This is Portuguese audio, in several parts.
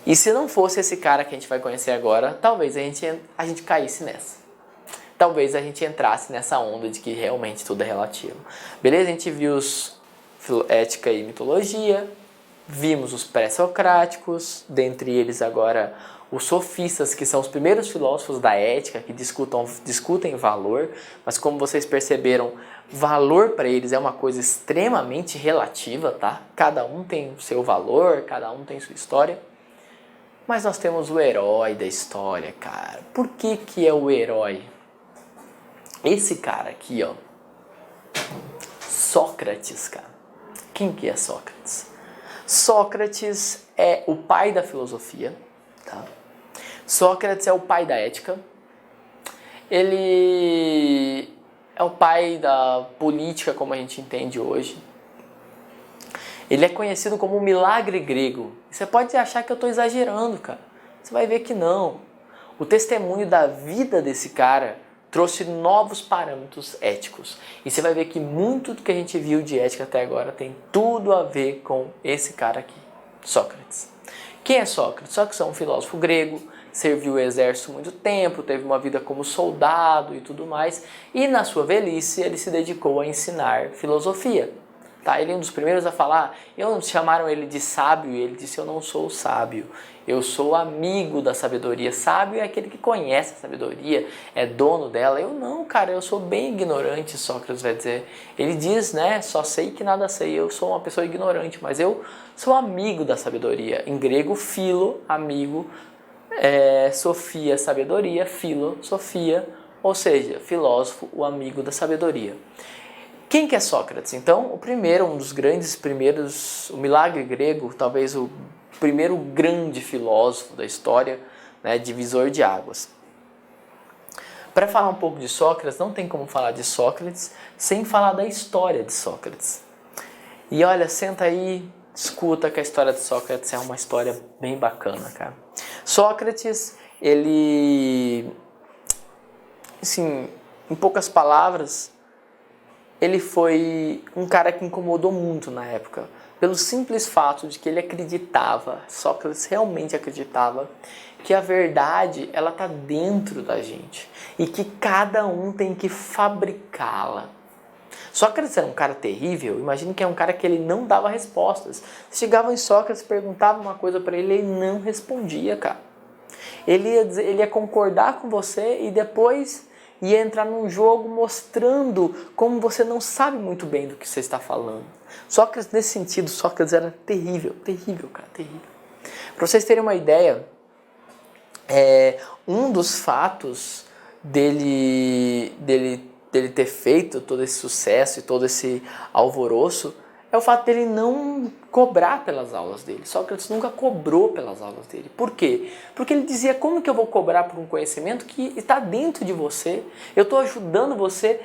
E se não fosse esse cara que a gente vai conhecer agora, talvez a gente caísse nessa. Talvez a gente entrasse nessa onda de que realmente tudo é relativo. Beleza? A gente viu ética e mitologia, vimos os pré-socráticos, dentre eles agora os sofistas, que são os primeiros filósofos da ética, que discutem valor, mas como vocês perceberam, valor para eles é uma coisa extremamente relativa, tá? Cada um tem o seu valor, cada um tem sua história. Mas nós temos o herói da história, cara. Por que que é o herói? Esse cara aqui, ó. Sócrates, cara. Quem que é Sócrates? Sócrates é o pai da filosofia, tá? Sócrates é o pai da ética. Ele é o pai da política como a gente entende hoje. Ele é conhecido como o milagre grego. Você pode achar que eu estou exagerando, cara. Você vai ver que não. O testemunho da vida desse cara trouxe novos parâmetros éticos. E você vai ver que muito do que a gente viu de ética até agora tem tudo a ver com esse cara aqui, Sócrates. Quem é Sócrates? Sócrates é um filósofo grego, serviu o exército muito tempo, teve uma vida como soldado e tudo mais. E na sua velhice ele se dedicou a ensinar filosofia. Tá, ele é um dos primeiros a falar. Chamaram ele de sábio e ele disse: eu não sou sábio, eu sou amigo da sabedoria. Sábio é aquele que conhece a sabedoria, é dono dela. Eu não, cara, eu sou bem ignorante, Sócrates vai dizer. Ele diz, né, só sei que nada sei, eu sou uma pessoa ignorante, mas eu sou amigo da sabedoria. Em grego, philo, amigo, sofia, sabedoria, philo, sofia, ou seja, filósofo, o amigo da sabedoria. Quem que é Sócrates? Então, um dos grandes primeiros, o milagre grego, talvez o primeiro grande filósofo da história, né, divisor de águas. Para falar um pouco de Sócrates, não tem como falar de Sócrates sem falar da história de Sócrates. E olha, senta aí, escuta que a história de Sócrates é uma história bem bacana, cara. Sócrates, ele, assim, em poucas palavras, ele foi um cara que incomodou muito na época, pelo simples fato de que ele acreditava, Sócrates realmente acreditava, que a verdade ela está dentro da gente e que cada um tem que fabricá-la. Sócrates era um cara terrível, imagine que é um cara que ele não dava respostas. Chegava em Sócrates, perguntava uma coisa para ele, ele não respondia, cara. Ele ia concordar com você e depois ia entrar num jogo mostrando como você não sabe muito bem do que você está falando. Sócrates, nesse sentido, Sócrates era terrível, terrível, cara, terrível. Para vocês terem uma ideia, um dos fatos dele ter feito todo esse sucesso e todo esse alvoroço é o fato dele não cobrar pelas aulas dele. Sócrates nunca cobrou pelas aulas dele. Por quê? Porque ele dizia, como que eu vou cobrar por um conhecimento que está dentro de você? Eu estou ajudando você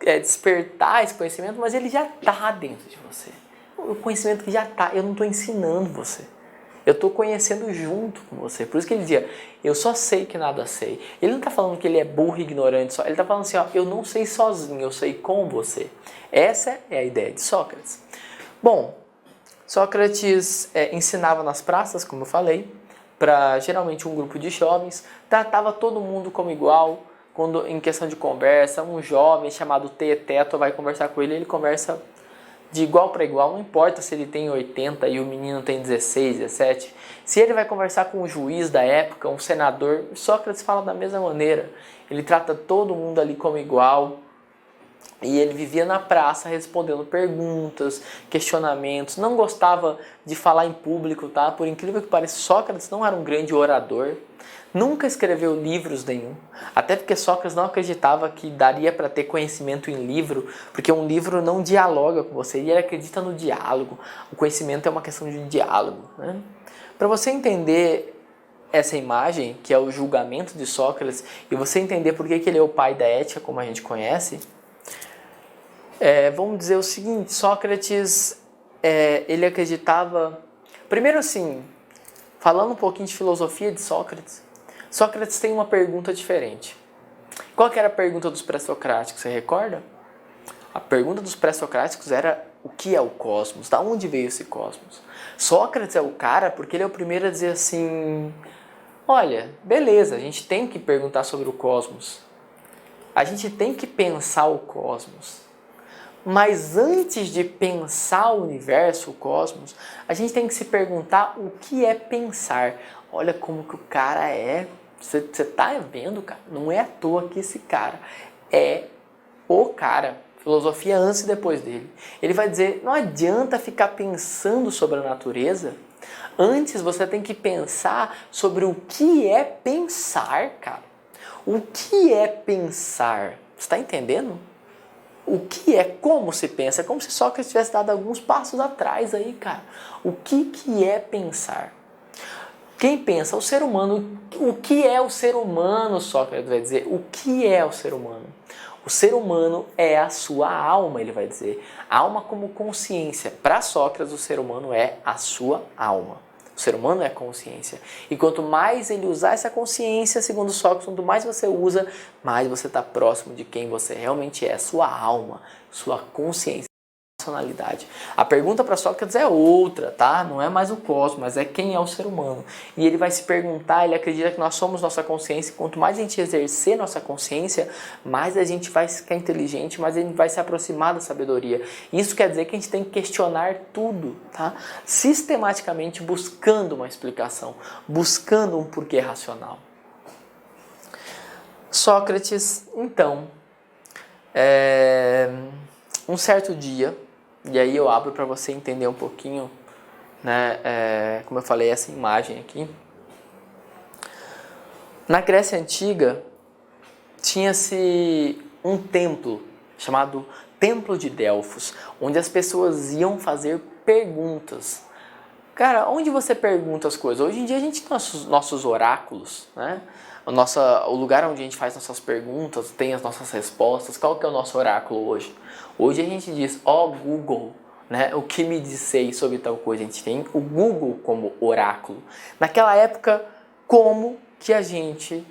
a despertar esse conhecimento, mas ele já está dentro de você. O conhecimento que já está, eu não estou ensinando você. Eu estou conhecendo junto com você. Por isso que ele dizia, eu só sei que nada sei. Ele não está falando que ele é burro e ignorante só. Ele está falando assim, ó, eu não sei sozinho, eu sei com você. Essa é a ideia de Sócrates. Bom, Sócrates ensinava nas praças, como eu falei, para geralmente um grupo de jovens, tratava todo mundo como igual. Quando em questão de conversa, um jovem chamado Teeteto vai conversar com ele, ele conversa de igual para igual, não importa se ele tem 80 e o menino tem 16, 17. Se ele vai conversar com um juiz da época, um senador, Sócrates fala da mesma maneira. Ele trata todo mundo ali como igual. E ele vivia na praça respondendo perguntas, questionamentos, não gostava de falar em público, tá? Por incrível que pareça, Sócrates não era um grande orador, nunca escreveu livros nenhum, até porque Sócrates não acreditava que daria para ter conhecimento em livro, porque um livro não dialoga com você, e ele acredita no diálogo, o conhecimento é uma questão de diálogo, né? Para você entender essa imagem, que é o julgamento de Sócrates, e você entender por que ele é o pai da ética, como a gente conhece, vamos dizer o seguinte, Sócrates, ele acreditava... Primeiro assim, falando um pouquinho de filosofia de Sócrates, Sócrates tem uma pergunta diferente. Qual que era a pergunta dos pré-socráticos, você recorda? A pergunta dos pré-socráticos era o que é o cosmos, da onde veio esse cosmos. Sócrates é o cara porque ele é o primeiro a dizer assim, olha, beleza, a gente tem que perguntar sobre o cosmos, a gente tem que pensar o cosmos, mas antes de pensar o universo, o cosmos, a gente tem que se perguntar o que é pensar. Olha como que o cara é, você tá vendo, cara? Não é à toa que esse cara é o cara, filosofia antes e depois dele. Ele vai dizer, não adianta ficar pensando sobre a natureza, antes você tem que pensar sobre o que é pensar, cara. O que é pensar? Você está entendendo? O que é, como se pensa? É como se Sócrates tivesse dado alguns passos atrás aí, cara. O que é pensar? Quem pensa? O ser humano. O que é o ser humano, Sócrates vai dizer? O que é o ser humano? O ser humano é a sua alma, ele vai dizer. Alma como consciência. Para Sócrates, o ser humano é a sua alma. O ser humano é consciência. E quanto mais ele usar essa consciência, segundo Sócrates, quanto mais você usa, mais você está próximo de quem você realmente é, sua alma, sua consciência. Personalidade. A pergunta para Sócrates é outra, tá? Não é mais o cosmos, mas é quem é o ser humano. E ele vai se perguntar, ele acredita que nós somos nossa consciência, e quanto mais a gente exercer nossa consciência, mais a gente vai ficar inteligente, mais a gente vai se aproximar da sabedoria. Isso quer dizer que a gente tem que questionar tudo, tá? Sistematicamente buscando uma explicação, buscando um porquê racional. Sócrates, então, um certo dia, e aí eu abro para você entender um pouquinho, né, como eu falei, essa imagem aqui. Na Grécia Antiga, tinha-se um templo chamado Templo de Delfos, onde as pessoas iam fazer perguntas. Cara, onde você pergunta as coisas? Hoje em dia a gente tem nossos oráculos, né? O lugar onde a gente faz nossas perguntas, tem as nossas respostas. Qual que é o nosso oráculo hoje? Hoje a gente diz, ó Google, né? O que me disseis sobre tal coisa? A gente tem o Google como oráculo. Naquela época, como que a gente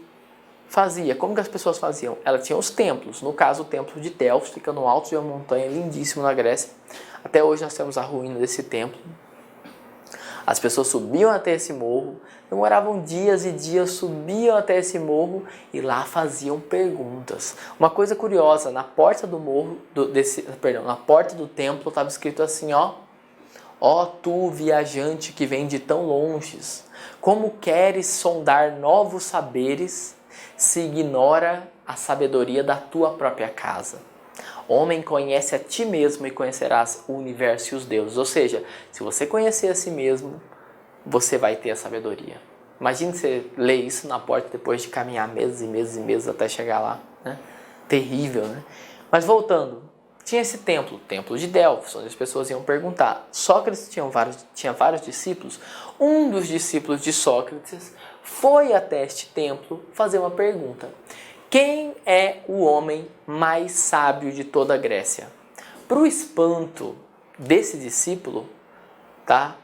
fazia? Como que as pessoas faziam? Elas tinham os templos. No caso, o templo de Delfos, fica no alto de uma montanha, lindíssimo na Grécia. Até hoje nós temos a ruína desse templo. As pessoas subiam até esse morro, demoravam dias e dias, subiam até esse morro e lá faziam perguntas. Uma coisa curiosa, na porta do morro, na porta do templo estava escrito assim, ó tu viajante que vem de tão longe, como queres sondar novos saberes se ignora a sabedoria da tua própria casa? Homem, conhece a ti mesmo e conhecerás o universo e os deuses. Ou seja, se você conhecer a si mesmo, você vai ter a sabedoria. Imagine você ler isso na porta depois de caminhar meses e meses e meses até chegar lá, né? Terrível, né? Mas voltando, tinha esse templo, o Templo de Delfos, onde as pessoas iam perguntar. Sócrates tinha vários discípulos. Um dos discípulos de Sócrates foi até este templo fazer uma pergunta. Quem é o homem mais sábio de toda a Grécia? Para o espanto desse discípulo, tá?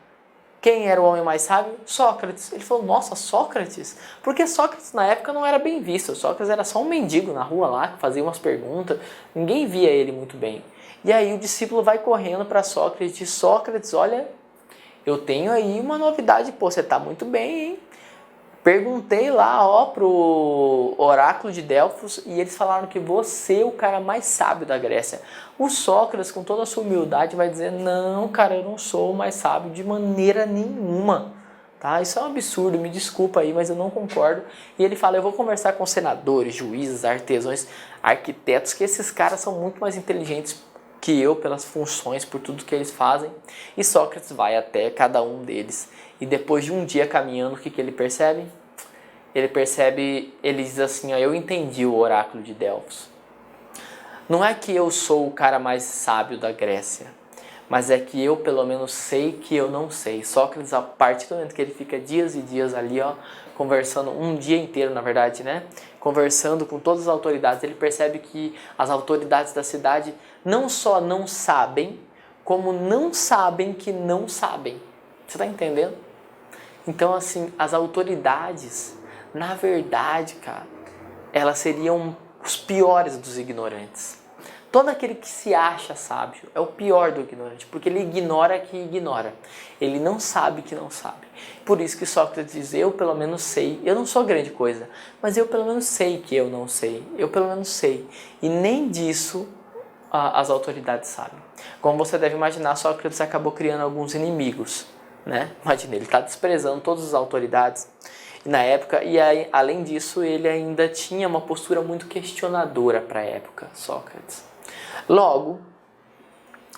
Quem era o homem mais sábio? Sócrates. Ele falou, nossa, Sócrates? Porque Sócrates na época não era bem visto. Sócrates era só um mendigo na rua lá, que fazia umas perguntas. Ninguém via ele muito bem. E aí o discípulo vai correndo para Sócrates e diz, Sócrates, olha, eu tenho aí uma novidade. Pô, você tá muito bem, hein? Perguntei lá, pro oráculo de Delfos e eles falaram que você é o cara mais sábio da Grécia. O Sócrates, com toda a sua humildade, vai dizer, não, cara, eu não sou o mais sábio de maneira nenhuma. Tá? Isso é um absurdo, me desculpa aí, mas eu não concordo. E ele fala, eu vou conversar com senadores, juízes, artesãos, arquitetos, que esses caras são muito mais inteligentes que eu pelas funções, por tudo que eles fazem. E Sócrates vai até cada um deles. E depois de um dia caminhando, o que ele percebe? Ele diz assim, eu entendi o oráculo de Delfos. Não é que eu sou o cara mais sábio da Grécia, mas é que eu pelo menos sei que eu não sei. Sócrates, a partir do momento que ele fica dias e dias ali, conversando, um dia inteiro na verdade, né? Conversando com todas as autoridades, ele percebe que as autoridades da cidade não só não sabem, como não sabem que não sabem. Você está entendendo? Então, assim, as autoridades, na verdade, cara, elas seriam os piores dos ignorantes. Todo aquele que se acha sábio é o pior do ignorante, porque ele ignora que ignora. Ele não sabe que não sabe. Por isso que Sócrates diz, eu pelo menos sei, eu não sou grande coisa, mas eu pelo menos sei que eu não sei, eu pelo menos sei. E nem disso as autoridades sabem. Como você deve imaginar, Sócrates acabou criando alguns inimigos, né? Imagina, ele está desprezando todas as autoridades na época, e aí, além disso, ele ainda tinha uma postura muito questionadora para a época, Sócrates. Logo,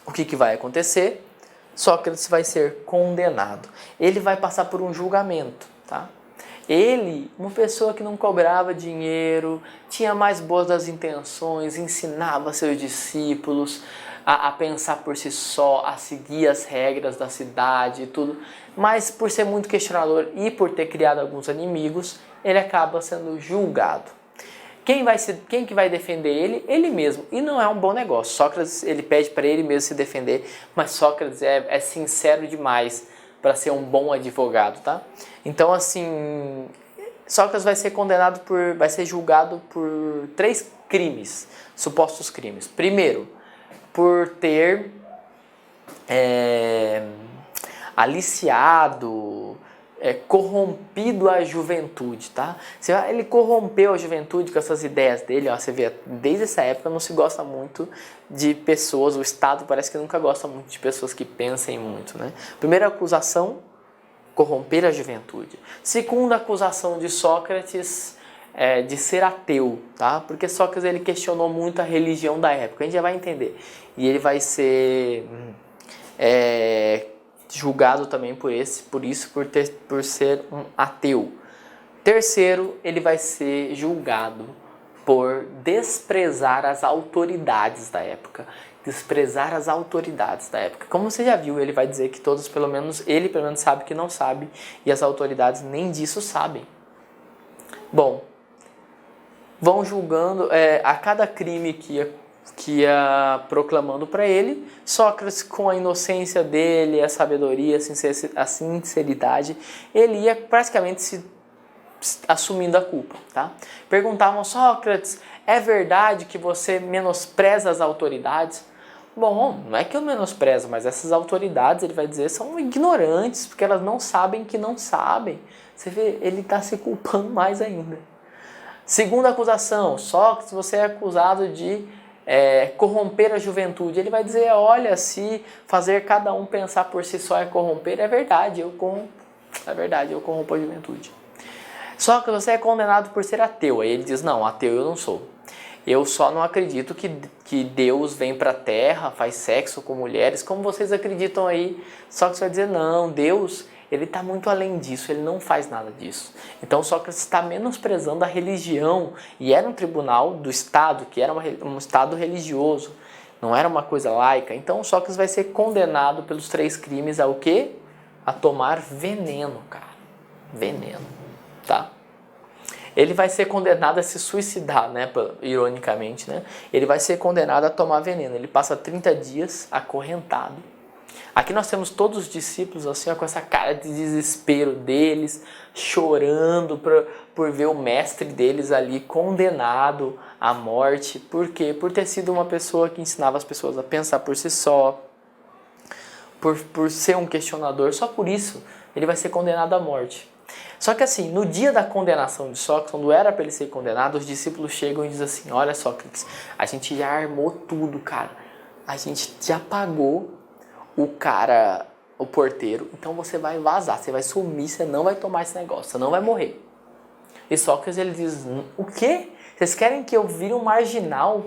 o que vai acontecer? Sócrates vai ser condenado. Ele vai passar por um julgamento, tá? Ele, uma pessoa que não cobrava dinheiro, tinha mais boas das intenções, ensinava seus discípulos a pensar por si só, a seguir as regras da cidade e tudo, mas por ser muito questionador e por ter criado alguns inimigos, ele acaba sendo julgado. Quem que vai defender ele? Ele mesmo. E não é um bom negócio. Sócrates, ele pede para ele mesmo se defender, mas Sócrates é sincero demais para ser um bom advogado, tá? Então, assim, Sócrates vai ser julgado por 3 crimes, supostos crimes. Primeiro, por ter aliciado, corrompido a juventude, tá? Ele corrompeu a juventude com essas ideias dele, ó, você vê, desde essa época não se gosta muito de pessoas, o Estado parece que nunca gosta muito de pessoas que pensem muito, né? Primeira acusação, corromper a juventude. Segunda acusação de Sócrates, de ser ateu, tá? Porque Sócrates ele questionou muito a religião da época, a gente já vai entender. E ele vai ser julgado também por ser um ateu. Terceiro, ele vai ser julgado por desprezar as autoridades da época. Desprezar as autoridades da época. Como você já viu, ele vai dizer que todos, ele pelo menos sabe que não sabe, e as autoridades nem disso sabem. Bom, vão julgando a cada crime que ia proclamando para ele. Sócrates, com a inocência dele, a sabedoria, a sinceridade, ele ia praticamente se assumindo a culpa, tá? Perguntavam, Sócrates, é verdade que você menospreza as autoridades? Bom, não é que eu menosprezo, mas essas autoridades, ele vai dizer, são ignorantes, porque elas não sabem que não sabem. Você vê, ele está se culpando mais ainda. Segunda acusação, Sócrates, você é acusado de corromper a juventude. Ele vai dizer, olha, se fazer cada um pensar por si só é corromper, é verdade, eu corrompo a juventude. Só que você é condenado por ser ateu. Aí ele diz, não, ateu eu não sou. Eu só não acredito que Deus vem para a terra, faz sexo com mulheres, como vocês acreditam aí. Só que você vai dizer, não, Deus, ele está muito além disso, ele não faz nada disso. Então Sócrates está menosprezando a religião, e era um tribunal do Estado, que era um Estado religioso, não era uma coisa laica. Então Sócrates vai ser condenado pelos 3 crimes ao quê? A tomar veneno, cara. Veneno, tá? Ele vai ser condenado a se suicidar, né? Ironicamente, né? Ele vai ser condenado a tomar veneno. Ele passa 30 dias acorrentado. Aqui nós temos todos os discípulos assim, ó, com essa cara de desespero deles, chorando por ver o mestre deles ali condenado à morte. Por quê? Por ter sido uma pessoa que ensinava as pessoas a pensar por si só, por ser um questionador. Só por isso ele vai ser condenado à morte. Só que assim, no dia da condenação de Sócrates, quando era para ele ser condenado, os discípulos chegam e dizem assim, olha Sócrates, a gente já armou tudo, cara. A gente já pagou o cara, o porteiro, então você vai vazar, você vai sumir, você não vai tomar esse negócio, você não vai morrer. E Sócrates ele diz, o quê? Vocês querem que eu vire um marginal?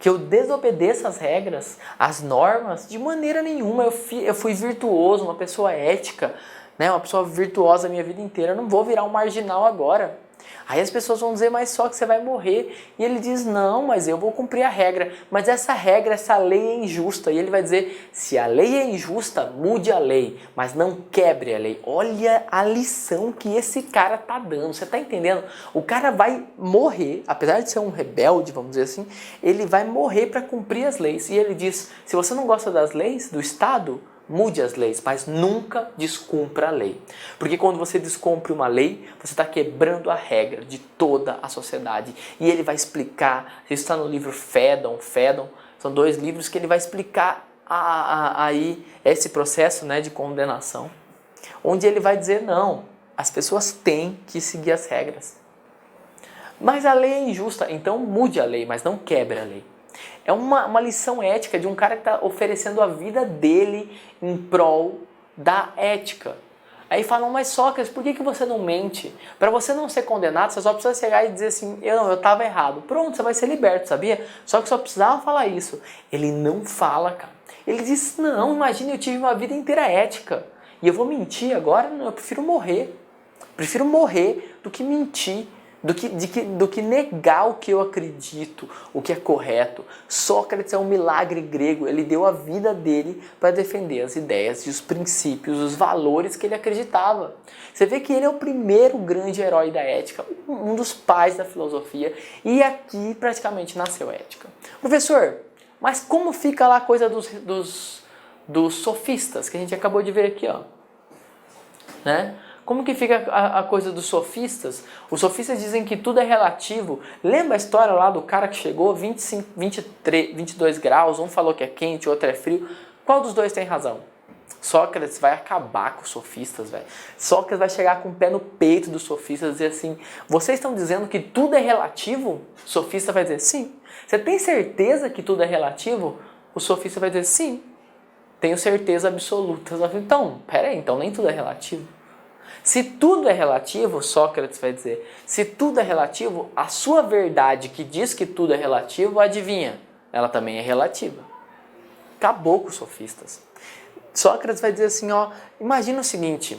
Que eu desobedeça as regras, as normas? De maneira nenhuma, eu fui virtuoso, uma pessoa ética, né? Uma pessoa virtuosa a minha vida inteira, eu não vou virar um marginal agora. Aí as pessoas vão dizer, mas só que você vai morrer. E ele diz, não, mas eu vou cumprir a regra. Mas essa regra, essa lei é injusta. E ele vai dizer, se a lei é injusta, mude a lei, mas não quebre a lei. Olha a lição que esse cara tá dando. Você tá entendendo? O cara vai morrer, apesar de ser um rebelde, vamos dizer assim, ele vai morrer para cumprir as leis. E ele diz, se você não gosta das leis do Estado, mude as leis, mas nunca descumpra a lei. Porque quando você descumpre uma lei, você está quebrando a regra de toda a sociedade. E ele vai explicar, isso está no livro Fédon, São 2 livros que ele vai explicar aí esse processo, né, de condenação, onde ele vai dizer, não, as pessoas têm que seguir as regras. Mas a lei é injusta, então mude a lei, mas não quebre a lei. É uma lição ética de um cara que está oferecendo a vida dele em prol da ética. Aí falam, mas Sócrates, por que você não mente? Para você não ser condenado, você só precisa chegar e dizer assim, eu estava errado. Pronto, você vai ser liberto, sabia? Só que só precisava falar isso. Ele não fala, cara. Ele diz, não, imagina, eu tive uma vida inteira ética. E eu vou mentir agora? Não, eu prefiro morrer. Prefiro morrer do que mentir. Do que negar o que eu acredito, o que é correto. Sócrates é um milagre grego, ele deu a vida dele para defender as ideias e os princípios, os valores que ele acreditava. Você vê que ele é o primeiro grande herói da ética, um dos pais da filosofia, e aqui praticamente nasceu a ética. Professor, mas como fica lá a coisa dos sofistas, que a gente acabou de ver aqui, ó, né? Como que fica a coisa dos sofistas? Os sofistas dizem que tudo é relativo. Lembra a história lá do cara que chegou 22 graus, um falou que é quente, o outro é frio. Qual dos dois tem razão? Sócrates vai acabar com os sofistas, velho. Sócrates vai chegar com o pé no peito dos sofistas e dizer assim, vocês estão dizendo que tudo é relativo? O sofista vai dizer sim. Você tem certeza que tudo é relativo? O sofista vai dizer sim. Tenho certeza absoluta. Então, peraí, então nem tudo é relativo. Se tudo é relativo, Sócrates vai dizer, se tudo é relativo, a sua verdade que diz que tudo é relativo, adivinha? Ela também é relativa. Acabou com os sofistas. Sócrates vai dizer assim, ó, imagina o seguinte,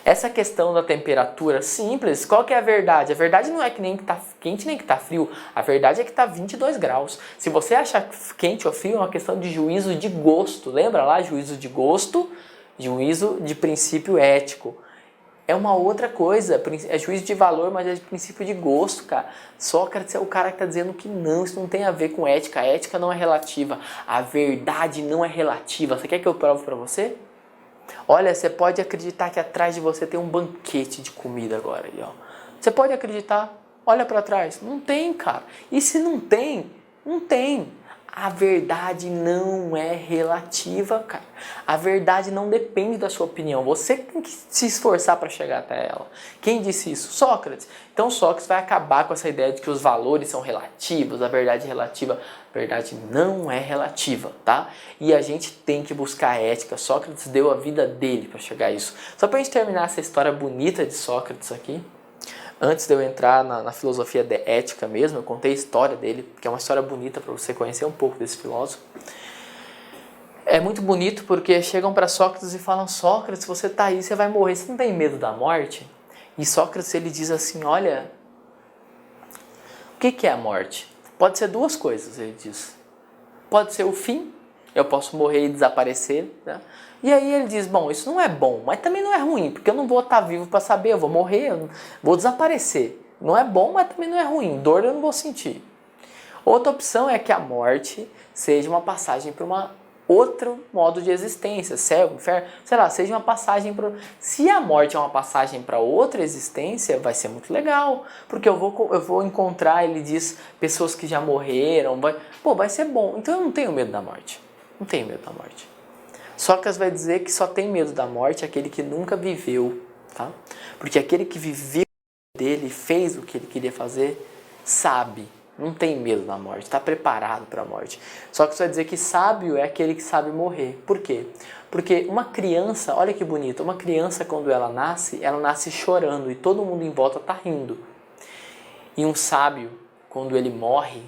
essa questão da temperatura simples, qual que é a verdade? A verdade não é que nem que tá quente nem que tá frio, a verdade é que tá 22 graus. Se você achar quente ou frio, é uma questão de juízo de gosto. Lembra lá, juízo de gosto? Juízo de princípio ético. É uma outra coisa, é juízo de valor, mas é de princípio de gosto, cara. Sócrates é o cara que está dizendo que não, isso não tem a ver com ética. A ética não é relativa, a verdade não é relativa. Você quer que eu prove para você? Olha, você pode acreditar que atrás de você tem um banquete de comida agora. Aí, ó. Você pode acreditar? Olha para trás. Não tem, cara. E se não tem, não tem. A verdade não é relativa, cara. A verdade não depende da sua opinião. Você tem que se esforçar para chegar até ela. Quem disse isso? Sócrates. Então Sócrates vai acabar com essa ideia de que os valores são relativos, a verdade é relativa. A verdade não é relativa, tá? E a gente tem que buscar a ética. Sócrates deu a vida dele para chegar a isso. Só para a gente terminar essa história bonita de Sócrates aqui. Antes de eu entrar na filosofia de ética mesmo, eu contei a história dele, que é uma história bonita para você conhecer um pouco desse filósofo. É muito bonito porque chegam para Sócrates e falam, Sócrates, você está aí, você vai morrer, você não tem medo da morte? E Sócrates ele diz assim, olha, o que é a morte? Pode ser 2 coisas, ele diz. Pode ser o fim, eu posso morrer e desaparecer, né? E aí ele diz, bom, isso não é bom, mas também não é ruim, porque eu não vou estar vivo para saber, eu vou morrer, eu vou desaparecer. Não é bom, mas também não é ruim, dor eu não vou sentir. Outra opção é que a morte seja uma passagem para outro modo de existência, céu, inferno, sei lá, seja uma passagem para... Se a morte é uma passagem para outra existência, vai ser muito legal, porque eu vou encontrar, ele diz, pessoas que já morreram, vai ser bom. Então eu não tenho medo da morte, não tenho medo da morte. Sócrates vai dizer que só tem medo da morte aquele que nunca viveu, tá? Porque aquele que viveu dele, fez o que ele queria fazer, sabe, não tem medo da morte, está preparado para a morte. Sócrates vai dizer que sábio é aquele que sabe morrer. Por quê? Porque uma criança, olha que bonito, uma criança quando ela nasce chorando e todo mundo em volta está rindo. E um sábio, quando ele morre,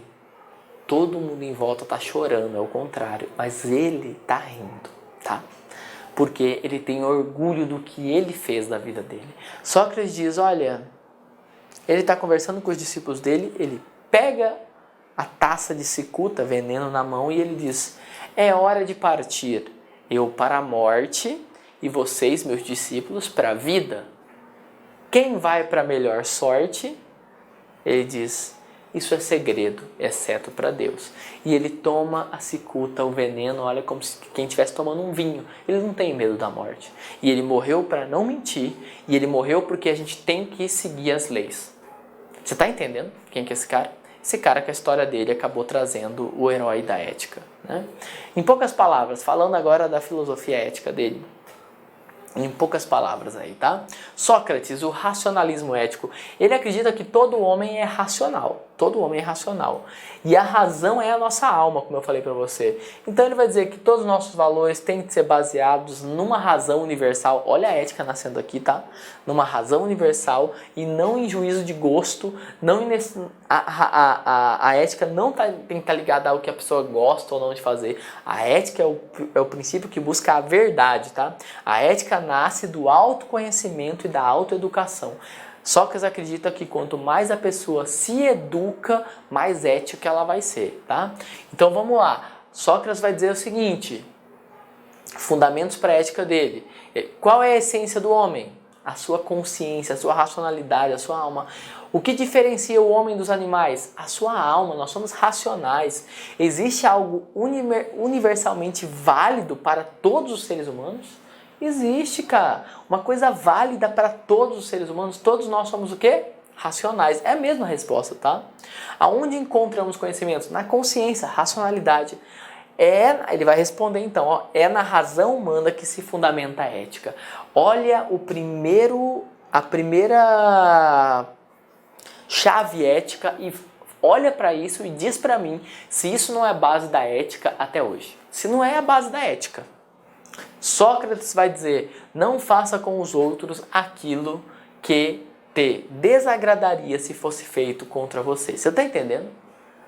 todo mundo em volta está chorando, é o contrário, mas ele está rindo. Tá? Porque ele tem orgulho do que ele fez da vida dele. Sócrates diz, olha, ele está conversando com os discípulos dele, ele pega a taça de cicuta, veneno na mão, e ele diz, é hora de partir, eu para a morte e vocês, meus discípulos, para a vida. Quem vai para a melhor sorte? Ele diz, isso é segredo, exceto para Deus. E ele toma a cicuta, o veneno, olha como se quem estivesse tomando um vinho. Ele não tem medo da morte. E ele morreu para não mentir. E ele morreu porque a gente tem que seguir as leis. Você está entendendo quem que é esse cara? esse cara que a história dele acabou trazendo o herói da ética, né? Em poucas palavras, falando agora da filosofia ética dele, em poucas palavras aí, tá? Sócrates, o racionalismo ético, ele acredita que todo homem é racional. Todo homem é racional. E a razão é a nossa alma, como eu falei para você. Então ele vai dizer que todos os nossos valores têm que ser baseados numa razão universal. Olha a ética nascendo aqui, tá? Numa razão universal e não em juízo de gosto. Não em a ética não tem que estar ligada ao que a pessoa gosta ou não de fazer. A ética é o princípio que busca a verdade, tá? A ética nasce do autoconhecimento e da autoeducação. Sócrates acredita que quanto mais a pessoa se educa, mais ética ela vai ser, tá? Então vamos lá. Sócrates vai dizer o seguinte: fundamentos para a ética dele. Qual é a essência do homem? A sua consciência, a sua racionalidade, a sua alma. O que diferencia o homem dos animais? A sua alma. Nós somos racionais. Existe algo universalmente válido para todos os seres humanos? Existe, cara. Uma coisa válida para todos os seres humanos. Todos nós somos o quê? Racionais. É a mesma resposta, tá? Aonde encontramos conhecimento? Na consciência, racionalidade. Ele vai responder então, ó, é na razão humana que se fundamenta a ética. Olha a primeira chave ética e olha para isso e diz para mim se isso não é a base da ética até hoje. Se não é a base da ética. Sócrates vai dizer, não faça com os outros aquilo que te desagradaria se fosse feito contra você. Você está entendendo?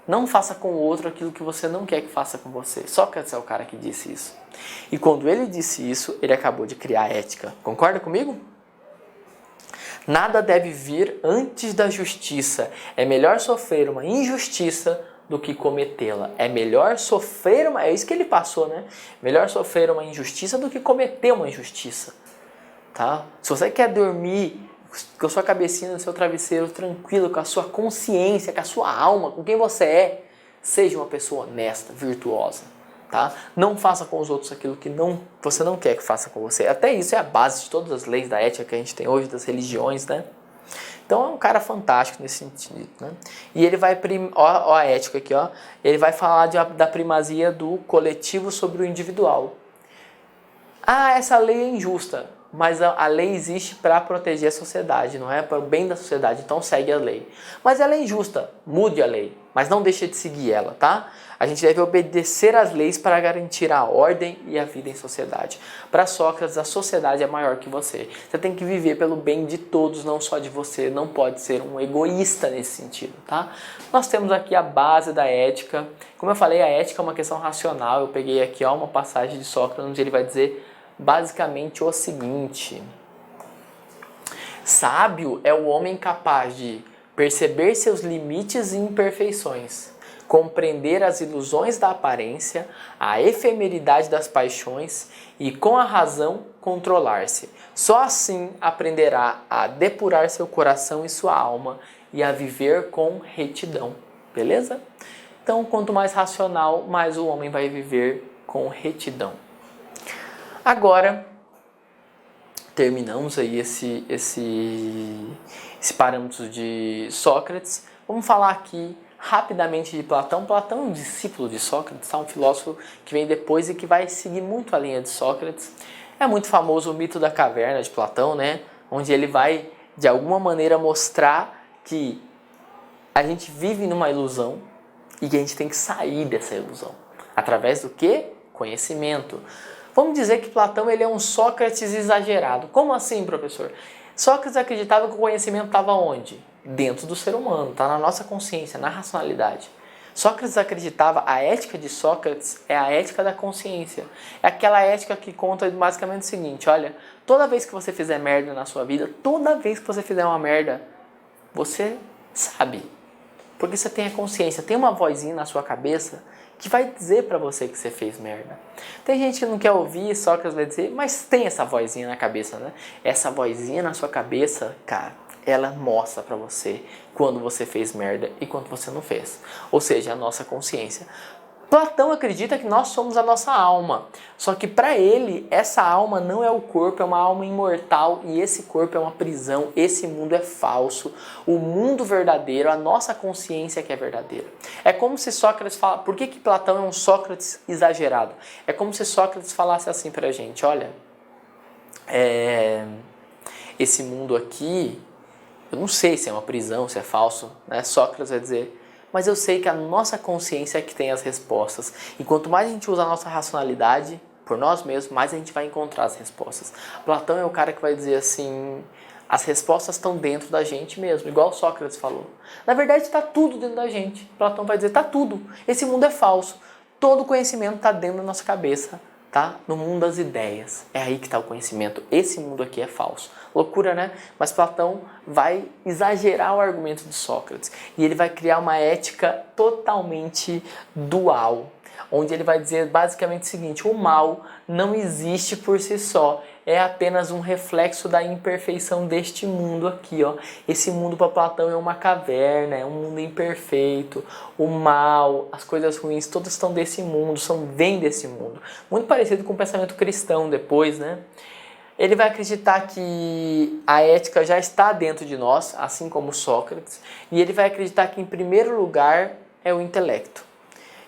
Não faça com o outro aquilo que você não quer que faça com você. Sócrates é o cara que disse isso. E quando ele disse isso, ele acabou de criar a ética. Concorda comigo? Nada deve vir antes da justiça. É melhor sofrer uma injustiça do que cometê-la. É melhor sofrer uma... É isso que ele passou, né? Melhor sofrer uma injustiça do que cometer uma injustiça. Tá? Se você quer dormir com a sua cabecinha no seu travesseiro, tranquilo, com a sua consciência, com a sua alma, com quem você é, seja uma pessoa honesta, virtuosa, tá? Não faça com os outros aquilo que você não quer que faça com você. Até isso é a base de todas as leis da ética que a gente tem hoje, das religiões, né? Então é um cara fantástico nesse sentido, né? E ele vai, ó a ética aqui, ó, ele vai falar da primazia do coletivo sobre o individual. Ah, essa lei é injusta. Mas a lei existe para proteger a sociedade, não é para o bem da sociedade, então segue a lei. Mas ela é injusta, mude a lei, mas não deixe de seguir ela, tá? A gente deve obedecer às leis para garantir a ordem e a vida em sociedade. Para Sócrates, a sociedade é maior que você. Você tem que viver pelo bem de todos, não só de você, não pode ser um egoísta nesse sentido, tá? Nós temos aqui a base da ética. Como eu falei, a ética é uma questão racional. Eu peguei aqui uma passagem de Sócrates onde ele vai dizer basicamente o seguinte: sábio é o homem capaz de perceber seus limites e imperfeições, compreender as ilusões da aparência, a efemeridade das paixões e, com a razão, controlar-se. Só assim aprenderá a depurar seu coração e sua alma e a viver com retidão. Beleza? Então, quanto mais racional, mais o homem vai viver com retidão. Agora, terminamos aí esse parâmetro de Sócrates. Vamos falar aqui rapidamente de Platão. Platão é um discípulo de Sócrates, um filósofo que vem depois e que vai seguir muito a linha de Sócrates. É muito famoso o mito da caverna de Platão, né? Onde ele vai, de alguma maneira, mostrar que a gente vive numa ilusão e que a gente tem que sair dessa ilusão. Através do quê? Conhecimento. Vamos dizer que Platão ele é um Sócrates exagerado. Como assim, professor? Sócrates acreditava que o conhecimento estava onde? Dentro do ser humano, está na nossa consciência, na racionalidade. Sócrates acreditava, a ética de Sócrates é a ética da consciência. É aquela ética que conta basicamente o seguinte: olha, toda vez que você fizer merda na sua vida, toda vez que você fizer uma merda, você sabe. Porque você tem a consciência, tem uma vozinha na sua cabeça que vai dizer pra você que você fez merda. Tem gente que não quer ouvir, Sócrates vai dizer, mas tem essa vozinha na cabeça, né? Essa vozinha na sua cabeça, cara, ela mostra pra você quando você fez merda e quando você não fez. Ou seja, a nossa consciência. Platão acredita que nós somos a nossa alma, só que para ele essa alma não é o corpo, é uma alma imortal e esse corpo é uma prisão, esse mundo é falso, o mundo verdadeiro, a nossa consciência que é verdadeira. É como se Sócrates fala, por que Platão é um Sócrates exagerado? É como se Sócrates falasse assim pra gente, olha, esse mundo aqui, eu não sei se é uma prisão, se é falso, né? Sócrates vai dizer, mas eu sei que a nossa consciência é que tem as respostas. E quanto mais a gente usa a nossa racionalidade por nós mesmos, mais a gente vai encontrar as respostas. Platão é o cara que vai dizer assim, as respostas estão dentro da gente mesmo, igual Sócrates falou. Na verdade está tudo dentro da gente. Platão vai dizer, está tudo. Esse mundo é falso. Todo conhecimento está dentro da nossa cabeça. Tá? No mundo das ideias. É aí que está o conhecimento. Esse mundo aqui é falso. Loucura, né? Mas Platão vai exagerar o argumento de Sócrates. E ele vai criar uma ética totalmente dual. Onde ele vai dizer basicamente o seguinte, o mal não existe por si só. É apenas um reflexo da imperfeição deste mundo aqui, ó. Esse mundo para Platão é uma caverna, é um mundo imperfeito. O mal, as coisas ruins, todas estão desse mundo, vêm desse mundo. Muito parecido com o pensamento cristão depois, né? Ele vai acreditar que a ética já está dentro de nós, assim como Sócrates. E ele vai acreditar que em primeiro lugar é o intelecto.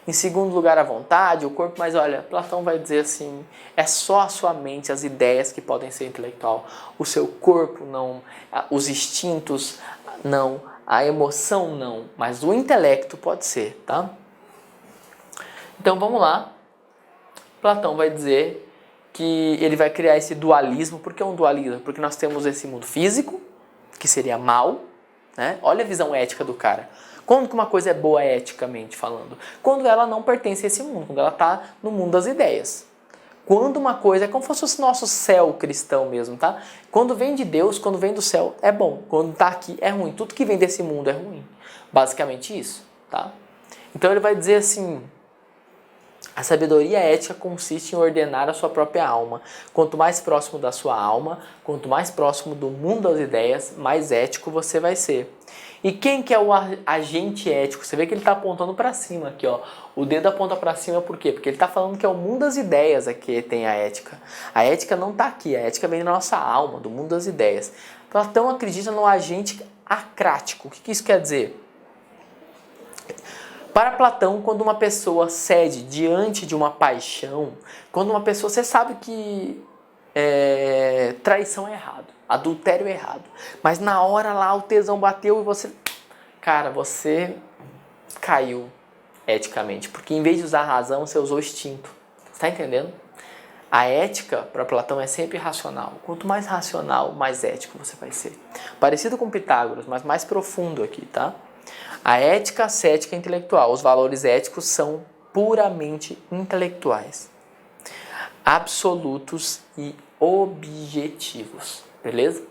Em segundo lugar, a vontade, o corpo, mas olha, Platão vai dizer assim, é só a sua mente, as ideias que podem ser intelectual. O seu corpo não, os instintos não, a emoção não, mas o intelecto pode ser, tá? Então vamos lá. Platão vai dizer que ele vai criar esse dualismo. Por que um dualismo? Porque nós temos esse mundo físico, que seria mal, né? Olha a visão ética do cara. Quando que uma coisa é boa eticamente falando? Quando ela não pertence a esse mundo, quando ela está no mundo das ideias. Quando uma coisa é como se fosse o nosso céu cristão mesmo, tá? Quando vem de Deus, quando vem do céu, é bom. Quando está aqui, é ruim. Tudo que vem desse mundo é ruim. Basicamente isso, tá? Então ele vai dizer assim, a sabedoria ética consiste em ordenar a sua própria alma. Quanto mais próximo da sua alma, quanto mais próximo do mundo das ideias, mais ético você vai ser. E quem que é o agente ético? Você vê que ele está apontando para cima aqui, ó. O dedo aponta para cima por quê? Porque ele está falando que é o mundo das ideias aqui tem a ética. A ética não está aqui, a ética vem da nossa alma, do mundo das ideias. Platão acredita no agente acrático. O que isso quer dizer? Para Platão, quando uma pessoa cede diante de uma paixão, quando uma pessoa, você sabe que traição é errado, adultério é errado, mas na hora lá o tesão bateu e você, cara, você caiu eticamente, porque em vez de usar a razão, você usou o instinto. Está entendendo? A ética para Platão é sempre racional. Quanto mais racional, mais ético você vai ser. Parecido com Pitágoras, mas mais profundo aqui, tá? A ética ascética é intelectual. Os valores éticos são puramente intelectuais, absolutos e objetivos. Beleza?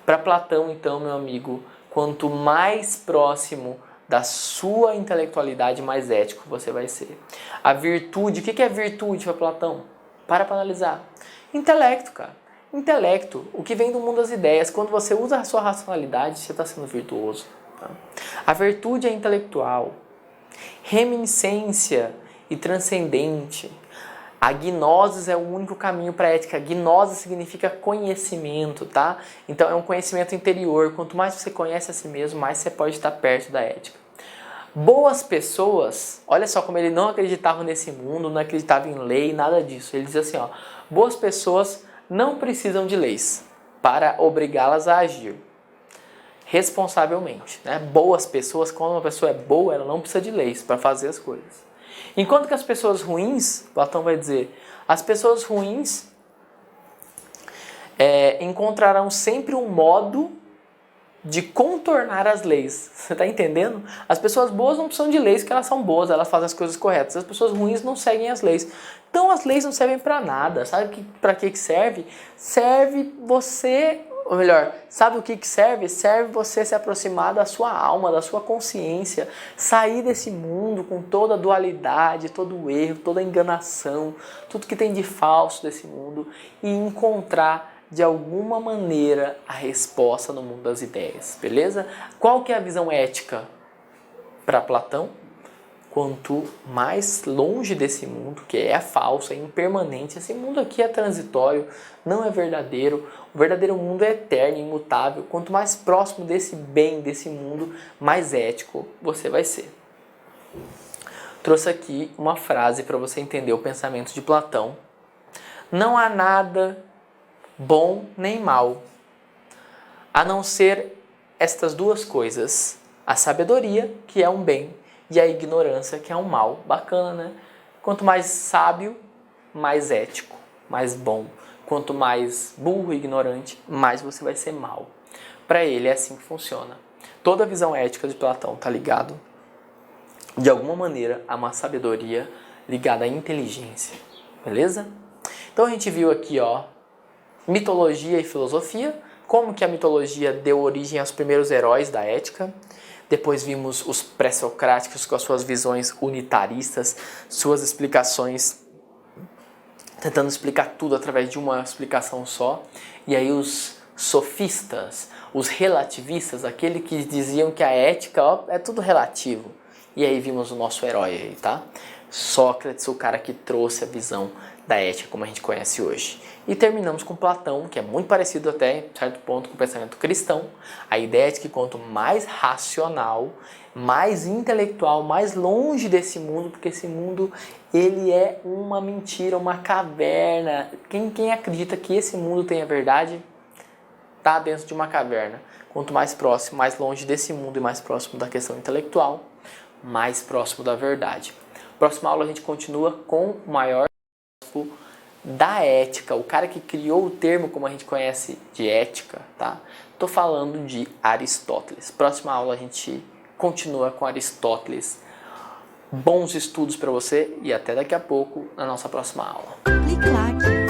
Para Platão, então, meu amigo, quanto mais próximo da sua intelectualidade, mais ético você vai ser. A virtude, o que é virtude para Platão? Para analisar. Intelecto, cara. Intelecto, o que vem do mundo das ideias. Quando você usa a sua racionalidade, você está sendo virtuoso. A virtude é intelectual, reminiscência e transcendente. A gnosis é o único caminho para a ética. Gnosis significa conhecimento, tá? Então é um conhecimento interior. Quanto mais você conhece a si mesmo, mais você pode estar perto da ética. Boas pessoas, olha só como ele não acreditava nesse mundo, não acreditava em lei, nada disso. Ele diz assim, ó, boas pessoas não precisam de leis para obrigá-las a agir responsavelmente, né? Boas pessoas, quando uma pessoa é boa, ela não precisa de leis para fazer as coisas. Enquanto que as pessoas ruins, Platão vai dizer, as pessoas ruins encontrarão sempre um modo de contornar as leis. Você está entendendo? As pessoas boas não precisam de leis porque elas são boas, elas fazem as coisas corretas. As pessoas ruins não seguem as leis. Então as leis não servem para nada. Sabe para que serve? Serve você... Ou melhor, sabe o que serve? Serve você se aproximar da sua alma, da sua consciência, sair desse mundo com toda a dualidade, todo o erro, toda a enganação, tudo que tem de falso desse mundo e encontrar de alguma maneira a resposta no mundo das ideias, beleza? Qual que é a visão ética para Platão? quanto mais longe desse mundo, que é falso, é impermanente, esse mundo aqui é transitório, não é verdadeiro, o verdadeiro mundo é eterno, imutável, quanto mais próximo desse bem, desse mundo, mais ético você vai ser. Trouxe aqui uma frase para você entender o pensamento de Platão. Não há nada bom nem mal, a não ser estas duas coisas, a sabedoria, que é um bem, e a ignorância, que é um mal. Bacana, né? Quanto mais sábio, mais ético, mais bom. Quanto mais burro e ignorante, mais você vai ser mal. Para ele é assim que funciona. Toda a visão ética de Platão está ligado, de alguma maneira, a uma sabedoria ligada à inteligência. Beleza? Então a gente viu aqui, ó, mitologia e filosofia, como que a mitologia deu origem aos primeiros heróis da ética. Depois vimos os pré-socráticos com as suas visões unitaristas, suas explicações, tentando explicar tudo através de uma explicação só. E aí os sofistas, os relativistas, aqueles que diziam que a ética, ó, é tudo relativo. E aí vimos o nosso herói aí, tá? Sócrates, o cara que trouxe a visão da ética como a gente conhece hoje. E terminamos com Platão, que é muito parecido até certo ponto com o pensamento cristão. A ideia é de que quanto mais racional, mais intelectual, mais longe desse mundo, porque esse mundo ele é uma mentira, uma caverna. Quem acredita que esse mundo tem a verdade, está dentro de uma caverna. Quanto mais próximo, mais longe desse mundo e mais próximo da questão intelectual, mais próximo da verdade. Próxima aula a gente continua com o maior da ética, o cara que criou o termo como a gente conhece de ética, tá? Tô falando de Aristóteles. Próxima aula a gente continua com Aristóteles. Bons estudos para você e até daqui a pouco na nossa próxima aula. Clique like.